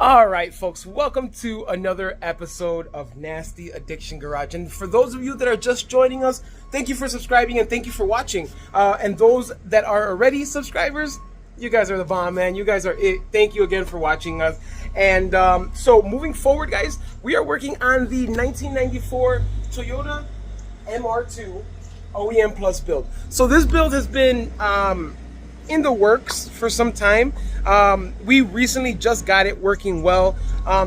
All right, folks, welcome to another episode of Nasty Addiction Garage. And for those of you that are just joining us, thank you for subscribing and thank you for watching. And those that are already subscribers, you guys are the bomb, man. You guys are it. Thank you again for watching us. And so moving forward, guys, we are working on the 1994 Toyota MR2 OEM Plus build. So this build has been in the works for some time. We recently just got it working well,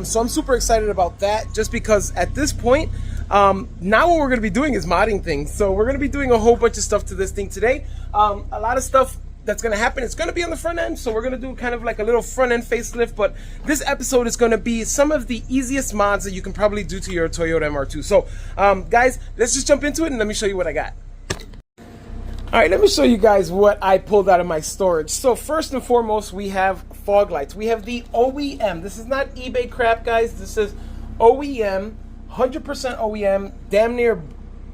so I'm super excited about that, just because at this point now what we're going to be doing is modding things. So we're going to be doing a whole bunch of stuff to this thing today. A lot of stuff that's going to happen, it's going to be on the front end, so we're going to do kind of like a little front end facelift, but this episode is going to be some of the easiest mods that you can probably do to your Toyota MR2. So guys, let's just jump into it and let me show you what I got. All right, let me show you guys what I pulled out of my storage. So first and foremost, we have fog lights. We have the OEM. This is not eBay crap, guys. This is OEM, 100% OEM, damn near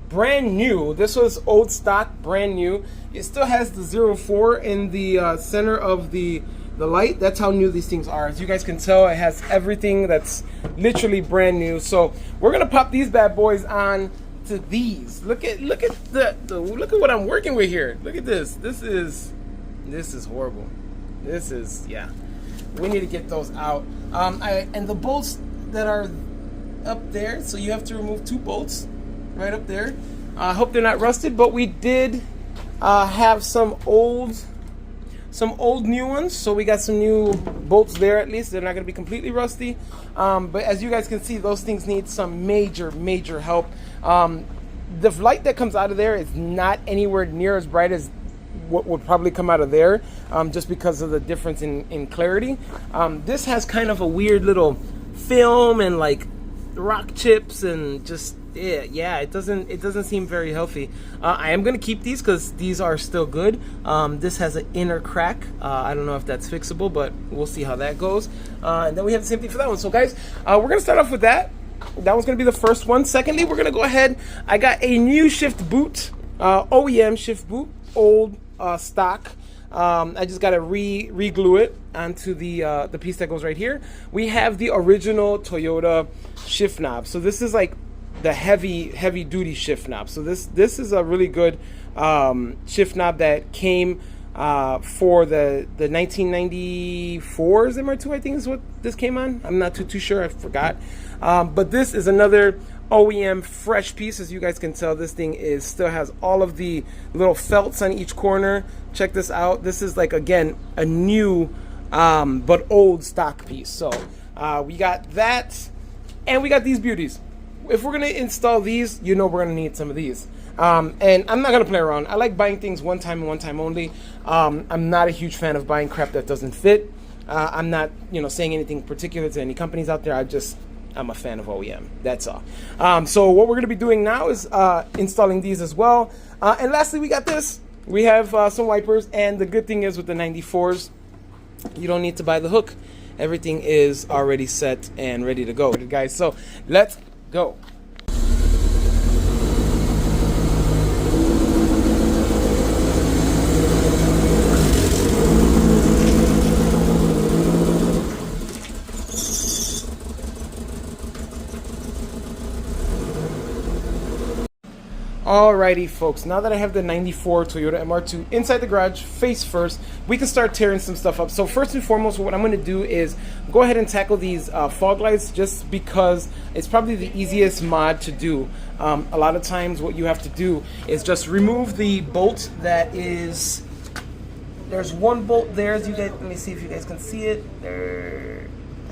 brand new. This was old stock, brand new. It still has the 04 in the center of the light. That's how new these things are. As you guys can tell, it has everything that's literally brand new. So we're gonna pop these bad boys on to these. Look at look at what I'm working with here. Look at this. This is horrible. This is, yeah. We need to get those out. And the bolts that are up there, so you have to remove 2 bolts right up there. I hope they're not rusted, but we did have some old new ones, so we got some new bolts there. At least they're not going to be completely rusty, but as you guys can see, those things need some major help. The light that comes out of there is not anywhere near as bright as what would probably come out of there, just because of the difference in clarity. This has kind of a weird little film and like rock chips and just yeah, it doesn't seem very healthy. I am gonna keep these because these are still good. This has an inner crack. I don't know if that's fixable, but we'll see how that goes. And then we have the same thing for that one. So guys, we're gonna start off with that. That one's gonna be the first one. Secondly, we're gonna go ahead. I got a new shift boot, OEM shift boot, old stock. I just gotta re-glue it onto the piece that goes right here. We have the original Toyota shift knob. So this is like the heavy duty shift knob. So this is a really good shift knob that came for the 1994's MR2, I think is what this came on. I'm not too sure, I forgot. But this is another OEM fresh piece. As you guys can tell, this thing still has all of the little felts on each corner. Check this out. This is like, again, a new but old stock piece. So we got that, and we got these beauties. If we're gonna install these, you know we're gonna need some of these. And I'm not gonna play around. I like buying things one time and one time only. I'm not a huge fan of buying crap that doesn't fit. I'm not, saying anything particular to any companies out there. I'm a fan of OEM. That's all. So what we're gonna be doing now is installing these as well. And lastly, we got this. We have some wipers, and the good thing is with the 94s, you don't need to buy the hook. Everything is already set and ready to go, guys. So let's go. Alrighty, folks, now that I have the 94 Toyota MR2 inside the garage, face first, we can start tearing some stuff up. So first and foremost, what I'm going to do is go ahead and tackle these fog lights, just because it's probably the easiest mod to do. A lot of times what you have to do is just remove the bolt that is, there's one bolt there, as you guys, let me see if you guys can see it.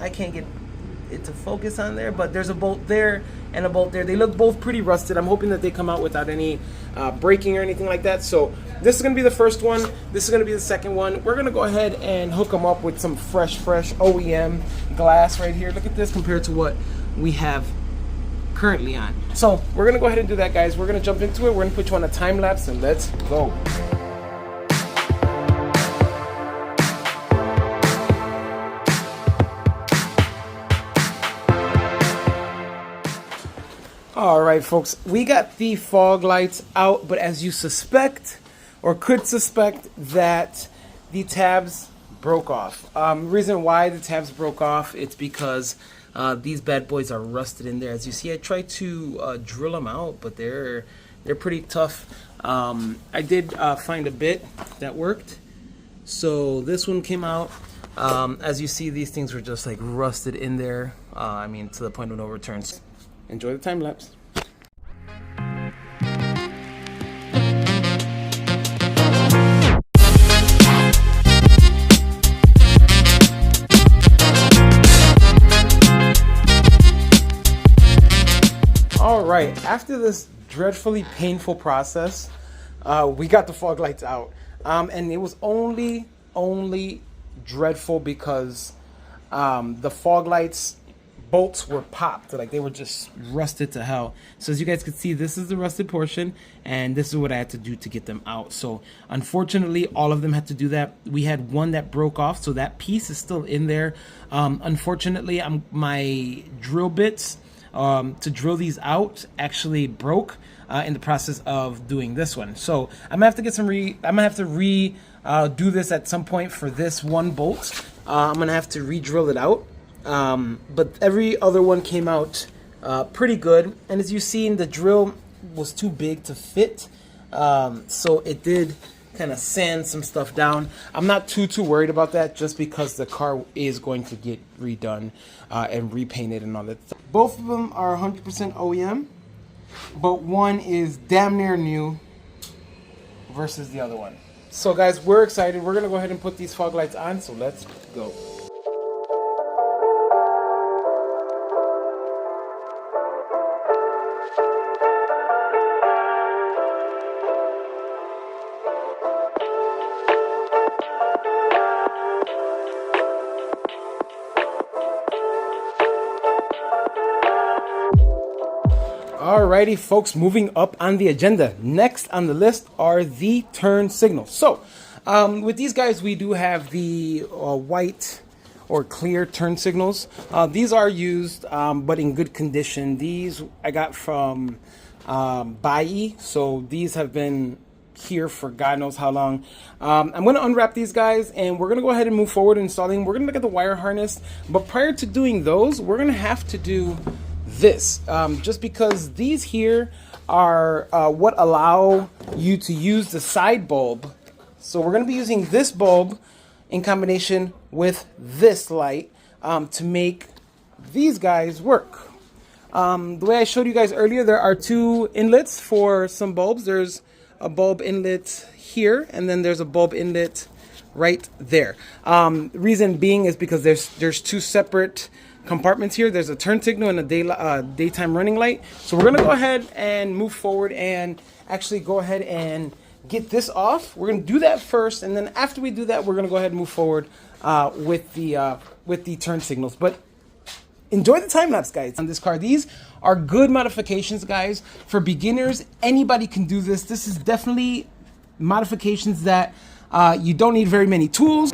I can't get it to focus on there, but there's a bolt there and a bolt there. They look both pretty rusted. I'm hoping that they come out without any breaking or anything like that. So this is going to be the first one. This is going to be the second one. We're going to go ahead and hook them up with some fresh OEM glass right here. Look at this compared to what we have currently on. So we're going to go ahead and do that, guys. We're going to jump into it. We're going to put you on a time lapse, and let's go. All right, folks, we got the fog lights out, but as you suspect or could suspect, that the tabs broke off. Reason why the tabs broke off, it's because these bad boys are rusted in there. As you see, I tried to drill them out, but they're pretty tough. I did find a bit that worked. So this one came out. As you see, these things were just like rusted in there. I mean, to the point of no returns. Enjoy the time lapse. All right, after this dreadfully painful process, we got the fog lights out. And it was only dreadful because the fog lights bolts were popped, like they were just rusted to hell. So as you guys can see, this is the rusted portion, and this is what I had to do to get them out. So unfortunately, all of them had to do that. We had one that broke off, so that piece is still in there. Unfortunately, my drill bits to drill these out actually broke in the process of doing this one. So I'm gonna have to get some do this at some point for this one bolt. I'm gonna have to re-drill it out. But every other one came out pretty good. And as you've seen, the drill was too big to fit. So it did kind of sand some stuff down. I'm not too worried about that, just because the car is going to get redone and repainted and all that stuff. Both of them are 100% OEM, but one is damn near new versus the other one. So guys, we're excited. We're gonna go ahead and put these fog lights on, so let's go. Alrighty folks, moving up on the agenda. Next on the list are the turn signals. So with these guys, we do have the white or clear turn signals. These are used but in good condition. These I got from Bai, so these have been here for God knows how long. I'm going to unwrap these guys, and we're going to go ahead and move forward installing. We're going to look at the wire harness, but prior to doing those, we're going to have to do this, just because these here are what allow you to use the side bulb. So we're going to be using this bulb in combination with this light to make these guys work. The way I showed you guys earlier, there are two inlets for some bulbs. There's a bulb inlet here, and then there's a bulb inlet right there. Reason being is because there's two separate compartments here. There's a turn signal and a daytime running light. So we're gonna go ahead and move forward and actually go ahead and get this off. We're gonna do that first, and then after we do that, we're gonna go ahead and move forward with the turn signals. But enjoy the time lapse, guys, on this car. These are good modifications, guys, for beginners. Anybody can do this. This is definitely modifications that you don't need very many tools.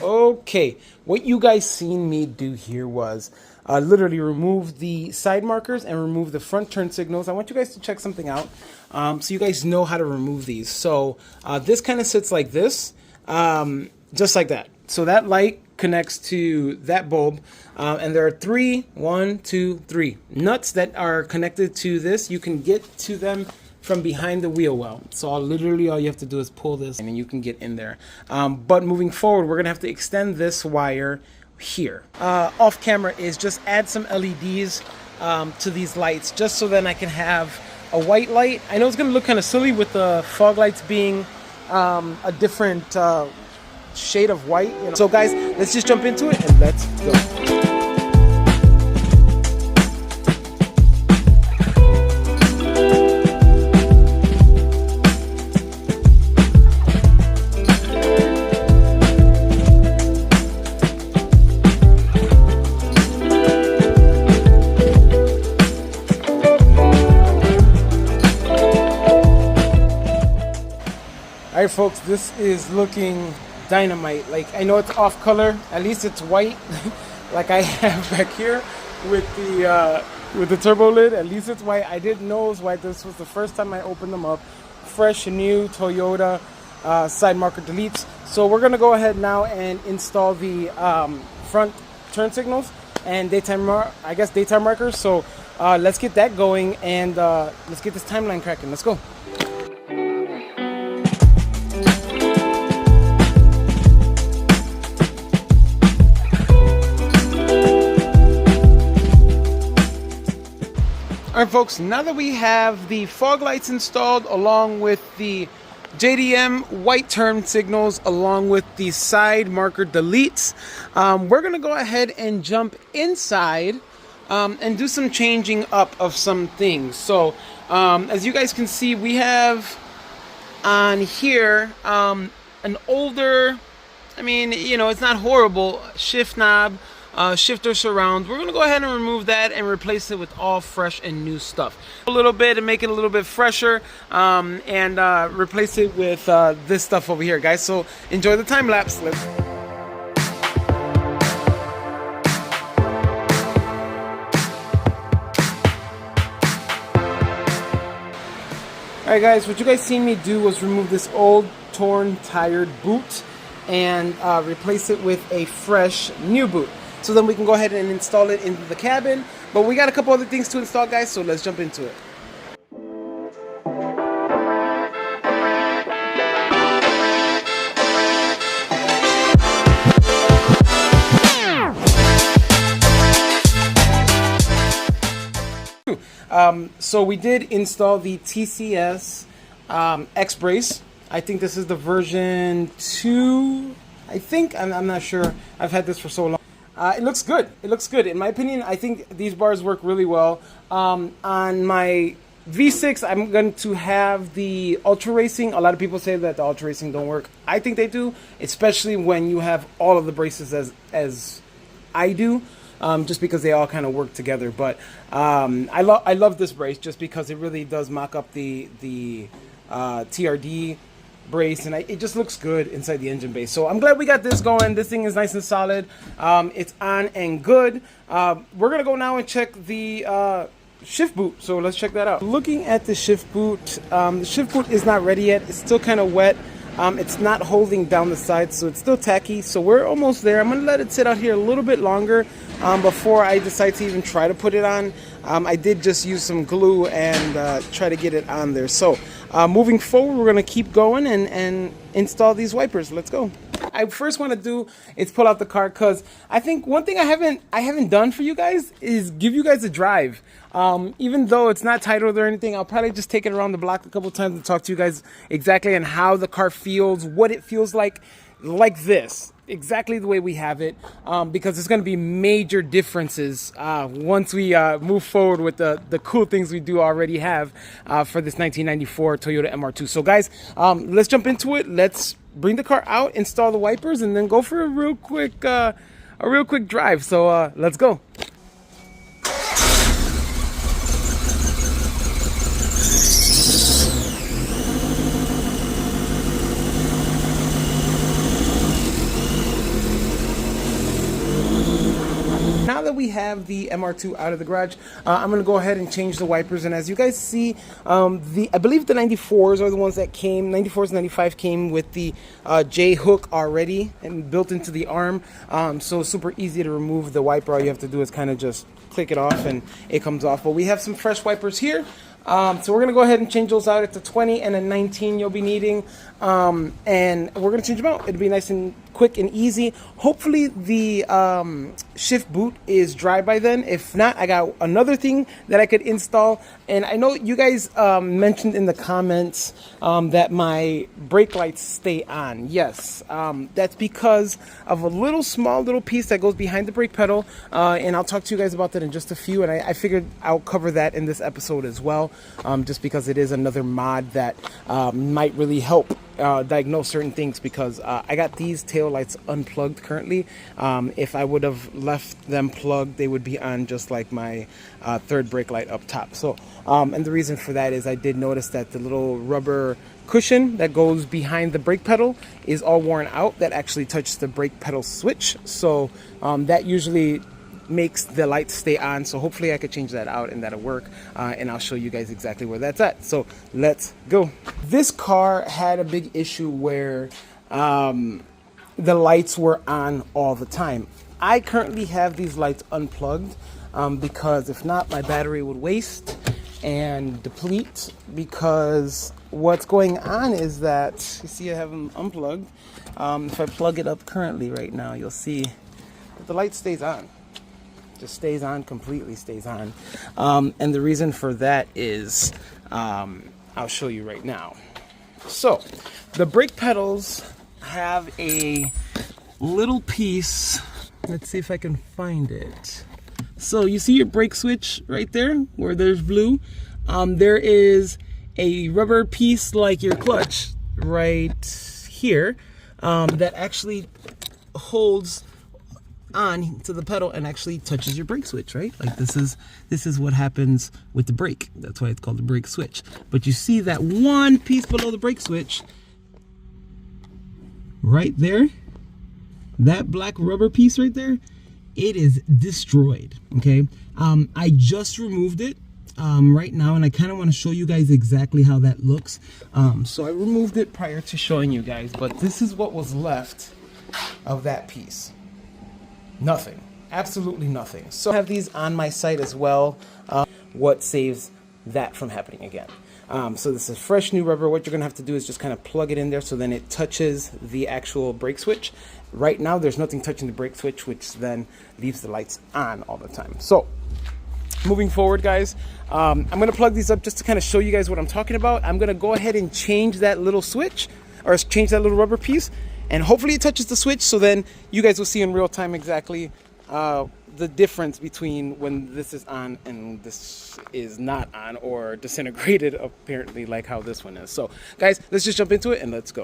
Okay, what you guys seen me do here was literally remove the side markers and remove the front turn signals. I want you guys to check something out so you guys know how to remove these. So this kind of sits like this, just like that. So that light connects to that bulb, and there are three nuts that are connected to this. You can get to them from behind the wheel well. So literally all you have to do is pull this and you can get in there. But moving forward, we're gonna have to extend this wire here. Off camera is just add some LEDs to these lights, just so then I can have a white light. I know it's gonna look kind of silly with the fog lights being a different shade of white, you know. So guys, let's just jump into it and let's go. Alright folks, this is looking dynamite. Like, I know it's off color, at least it's white like I have back here with the turbo lid. At least it's white. I didn't know it was white. This was the first time I opened them up. fresh new Toyota side marker deletes. So we're gonna go ahead now and install the front turn signals and daytime markers. So let's get that going, and let's get this timeline cracking. Let's go. All right, folks, now that we have the fog lights installed along with the JDM white turn signals along with the side marker deletes, we're going to go ahead and jump inside and do some changing up of some things. So as you guys can see, we have on here an older, I mean, you know, it's not horrible, shift knob, shifter surround. We're gonna go ahead and remove that and replace it with all fresh and new stuff a little bit and make it a little bit fresher, and replace it with this stuff over here, guys. So enjoy the time lapse. Let's Alright guys, what you guys seen me do was remove this old torn tired boot and replace it with a fresh new boot. So then we can go ahead and install it into the cabin. But we got a couple other things to install, guys, so let's jump into it. So we did install the TCS X brace. I think this is the version 2. I think, I'm not sure. I've had this for so long. It looks good. It looks good. In my opinion, I think these bars work really well. On my V6, I'm going to have the Ultra Racing. A lot of people say that the Ultra Racing don't work. I think they do, especially when you have all of the braces as I do. Just because they all kind of work together. But I love this brace just because it really does mock up the TRD brace, and it just looks good inside the engine bay. So I'm glad we got this going. This thing is nice and solid. It's on and good. We're gonna go now and check the shift boot. So let's check that out. Looking at the shift boot is not ready yet. It's still kind of wet. It's not holding down the sides, so it's still tacky. So we're almost there. I'm gonna let it sit out here a little bit longer before I decide to even try to put it on. I did just use some glue and try to get it on there. So moving forward, we're gonna keep going and install these wipers. Let's go. I first want to do is pull out the car, because I think one thing I haven't done for you guys is give you guys a drive. Even though it's not titled or anything, I'll probably just take it around the block a couple times and talk to you guys exactly on how the car feels, what it feels like this, exactly the way we have it, because there's going to be major differences once we move forward with the cool things we do already have for this 1994 Toyota MR2. So guys, let's jump into it. Let's bring the car out, install the wipers, and then go for a real quick drive. So let's go. Now that we have the MR2 out of the garage, I'm going to go ahead and change the wipers. And as you guys see, I believe the 94s are the ones that came. 94s, 95 came with the J hook already and built into the arm. So super easy to remove the wiper. All you have to do is kind of just click it off and it comes off. But we have some fresh wipers here. So we're going to go ahead and change those out. It's a 20 and a 19 you'll be needing. And we're going to change them out. It'll be nice and quick and easy. Hopefully the shift boot is dry by then. If not, I got another thing that I could install. And I know you guys mentioned in the comments that my brake lights stay on. Yes, that's because of a small little piece that goes behind the brake pedal. And I'll talk to you guys about that in just a few. And I figured I'll cover that in this episode as well, just because it is another mod that might really help diagnose certain things, because I got these tail lights unplugged currently. If I would have left them plugged, they would be on just like my third brake light up top. So and the reason for that is I did notice that the little rubber cushion that goes behind the brake pedal is all worn out. That actually touches the brake pedal switch, so that usually makes the lights stay on. So hopefully I could change that out and that'll work. And I'll show you guys exactly where that's at. So let's go. This car had a big issue where the lights were on all the time. I currently have these lights unplugged because if not, my battery would waste and deplete, because what's going on is that, you see I have them unplugged. If I plug it up currently right now, you'll see that the light stays on. Just stays on, completely stays on. And the reason for that is, I'll show you right now. So, the brake pedals have a little piece. Let's see if I can find it. So you see your brake switch right there where there's blue? There is a rubber piece like your clutch right here that actually holds on to the pedal and actually touches your brake switch, right? Like this is what happens with the brake. That's why it's called the brake switch. But you see that one piece below the brake switch right there, that black rubber piece right there, it is destroyed. Okay, I just removed it right now, and I kind of want to show you guys exactly how that looks. So I removed it prior to showing you guys, but this is what was left of that piece. Nothing, absolutely nothing. So I have these on my site as well. What saves that from happening again? So this is fresh new rubber. What you're gonna have to do is just kind of plug it in there so then it touches the actual brake switch. Right now there's nothing touching the brake switch, which then leaves the lights on all the time. So moving forward, guys, I'm gonna plug these up just to kind of show you guys what I'm talking about. I'm gonna go ahead and change that little switch, or change that little rubber piece, and hopefully it touches the switch, so then you guys will see in real time exactly the difference between when this is on and this is not on, or disintegrated apparently like how this one is. So guys, let's just jump into it and let's go.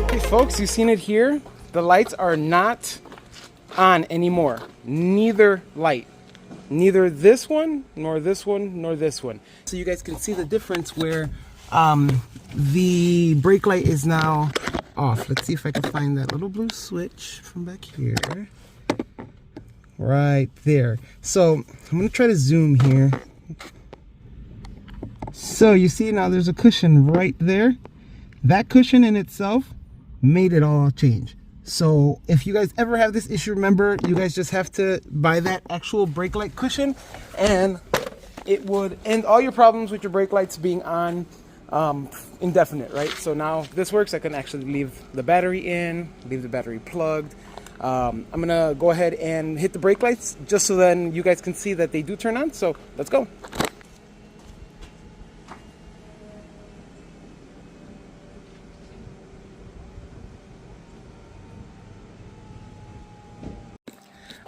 Okay folks, you've seen it here. The lights are not on anymore. Neither light. Neither this one, nor this one, nor this one. So you guys can see the difference where the brake light is now off. Let's see if I can find that little blue switch from back here. Right there. So I'm gonna try to zoom here. So you see now there's a cushion right there. That cushion in itself made it all change. So if you guys ever have this issue, remember, you guys just have to buy that actual brake light cushion, and it would end all your problems with your brake lights being on indefinite, right? So now this works. I can actually leave the battery in, leave the battery plugged. I'm gonna go ahead and hit the brake lights just so then you guys can see that they do turn on. So let's go.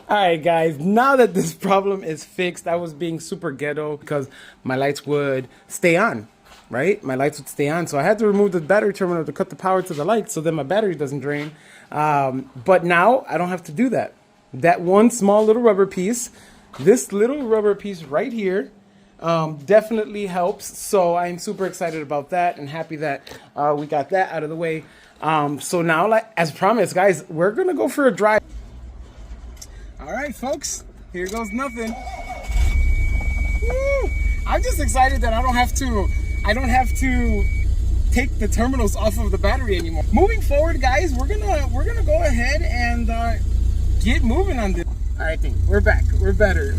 Alright guys, now that this problem is fixed, I was being super ghetto because my lights would stay on, right? My lights would stay on, so I had to remove the battery terminal to cut the power to the lights so then my battery doesn't drain. But now I don't have to do that. That one small little rubber piece, this little rubber piece right here, definitely helps. So I'm super excited about that and happy that we got that out of the way. So now, like as promised, guys, we're gonna go for a drive. All right, folks, here goes nothing. Woo! I'm just excited that I don't have to take the terminals off of the battery anymore. Moving forward, guys, we're gonna go ahead and get moving on this. All right, I think we're back. We're better.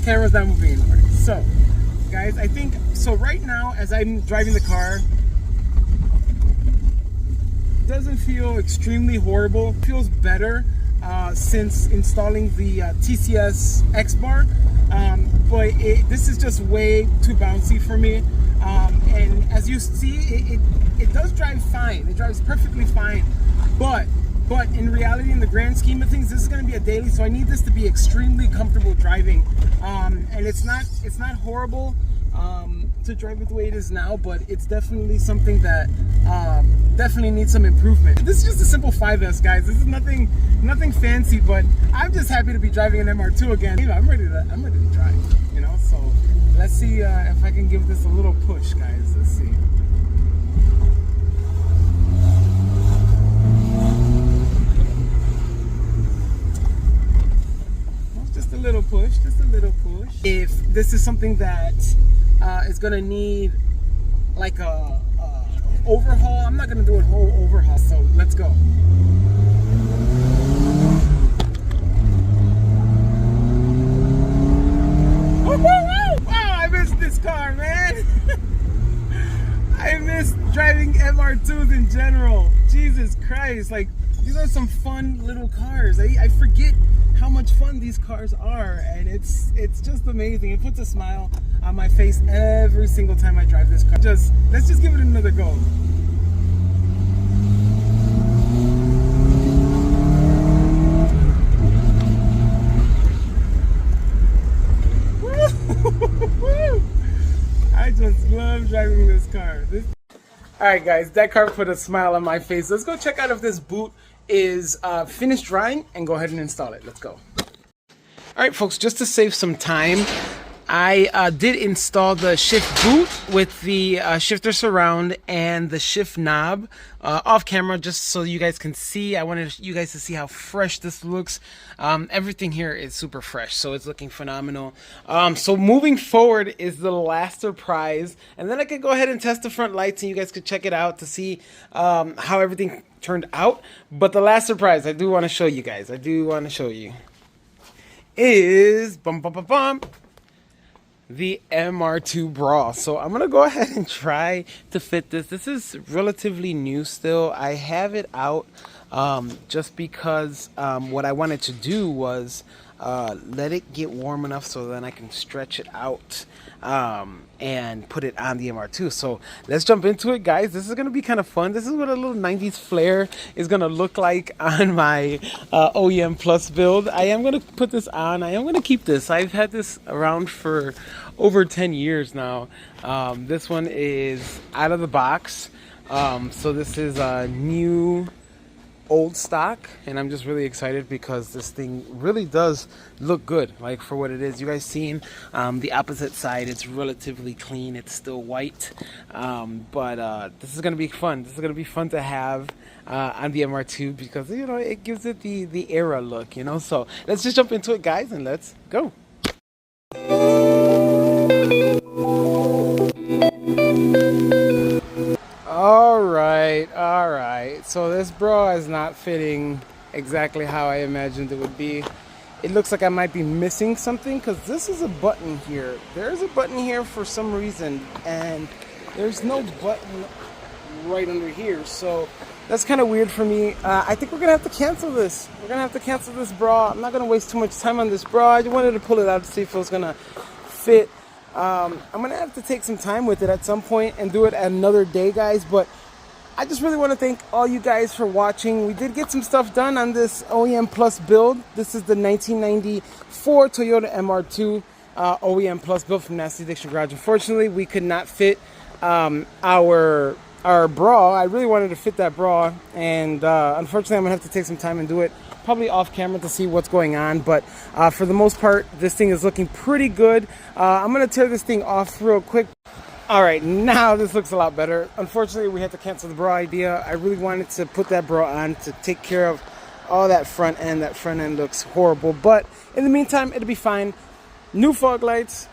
Camera's not moving anymore. So, guys, I think so. Right now, as I'm driving the car, it doesn't feel extremely horrible. It feels better. Since installing the TCS X bar, but this is just way too bouncy for me, and as you see, it does drive fine. It drives perfectly fine, but in reality, in the grand scheme of things, this is going to be a daily, so I need this to be extremely comfortable driving, and it's not horrible to drive it the way it is now, but it's definitely something that definitely needs some improvement. This is just a simple 5S, guys. This is nothing fancy, but I'm just happy to be driving an MR2 again. I'm ready to drive, you know. So let's see if I can give this a little push, guys. Let's see. this is something that is gonna need like a overhaul. I'm not gonna do a whole overhaul, so let's go. Wow, I missed this car, man. I miss driving MR2s in general. Jesus Christ, like these are some fun little cars. I forget how much fun these cars are, and it's just amazing. It puts a smile on my face every single time I drive this car. Let's just give it another go. I just love driving this car. Alright guys, that car put a smile on my face. Let's go check out if this boot is finished drying and go ahead and install it. Let's go. Alright folks, just to save some time, I did install the shift boot with the shifter surround and the shift knob off camera, just so you guys can see. I wanted you guys to see how fresh this looks. Everything here is super fresh, so it's looking phenomenal. So moving forward is the last surprise, and then I could go ahead and test the front lights and you guys could check it out to see how everything turned out. But the last surprise I do want to show you guys, is the MR2 bra. So I'm gonna go ahead and try to fit this. This is relatively new still. I have it out just because what I wanted to do was let it get warm enough so then I can stretch it out and put it on the MR2. So let's jump into it, guys. This is gonna be kind of fun. This is what a little 90s flair is gonna look like on my OEM Plus build. I am gonna put this on. I am gonna keep this. I've had this around for over 10 years now. This one is out of the box. So this is a new old stock, and I'm just really excited because this thing really does look good, like for what it is. You guys seen the opposite side, it's relatively clean, it's still white, but this is gonna be fun. This is gonna be fun to have on the MR2 because, you know, it gives it the era look, you know. So let's just jump into it, guys, and let's go. All right. So this bra is not fitting exactly how I imagined it would be. It looks like I might be missing something because this is a button here. There's a button here for some reason, and there's no button right under here. So that's kind of weird for me. I think we're gonna have to cancel this. We're gonna have to cancel this bra. I'm not gonna waste too much time on this bra. I just wanted to pull it out to see if it was gonna fit. I'm gonna have to take some time with it at some point and do it another day, guys, but I just really want to thank all you guys for watching. We did get some stuff done on this OEM Plus build. This is the 1994 Toyota MR2 OEM Plus build from Nasty Addiction Garage. Unfortunately, we could not fit our bra. I really wanted to fit that bra, and unfortunately I'm gonna have to take some time and do it probably off camera to see what's going on. But for the most part, this thing is looking pretty good. I'm gonna tear this thing off real quick. All right, now this looks a lot better. Unfortunately, we had to cancel the bra idea. I really wanted to put that bra on to take care of all that front end. That front end looks horrible, but in the meantime, it'll be fine. New fog lights,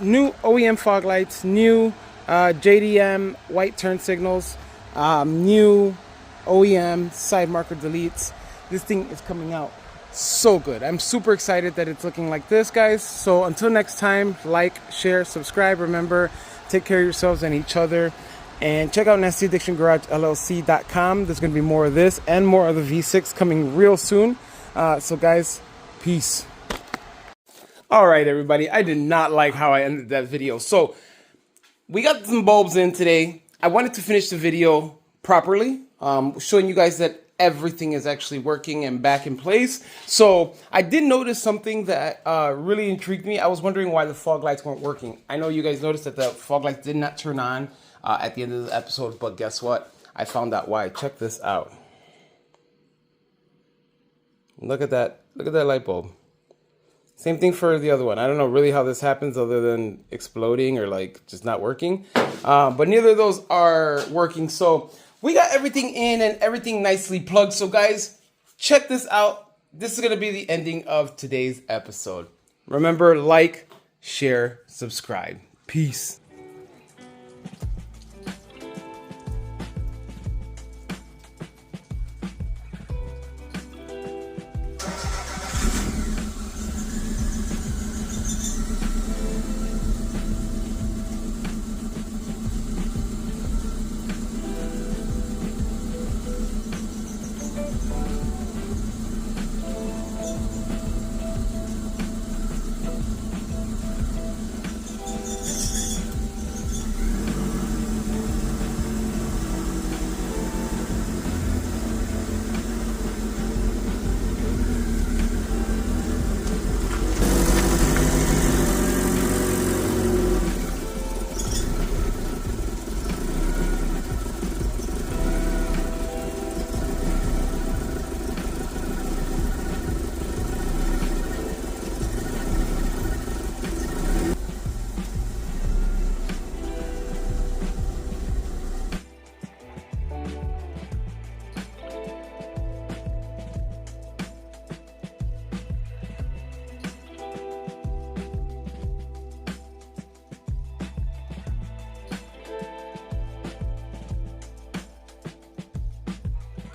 new OEM fog lights, new JDM white turn signals, new OEM side marker deletes. This thing is coming out so good. I'm super excited that it's looking like this, guys. So until next time, like, share, subscribe. Remember, take care of yourselves and each other, and check out NastyAddictionGarageLLC.com. There's going to be more of this and more of the V6 coming real soon. So guys, peace. All right, everybody, I did not like how I ended that video. So we got some bulbs in today. I wanted to finish the video properly, showing you guys that everything is actually working and back in place. So I did notice something that really intrigued me. I was wondering why the fog lights weren't working. I know you guys noticed that the fog lights did not turn on at the end of the episode, but guess what? I found out why. Check this out. Look at that. Look at that light bulb. Same thing for the other one. I don't know really how this happens other than exploding or like just not working. But neither of those are working. So we got everything in and everything nicely plugged. So guys, check this out. This is going to be the ending of today's episode. Remember, like, share, subscribe. Peace.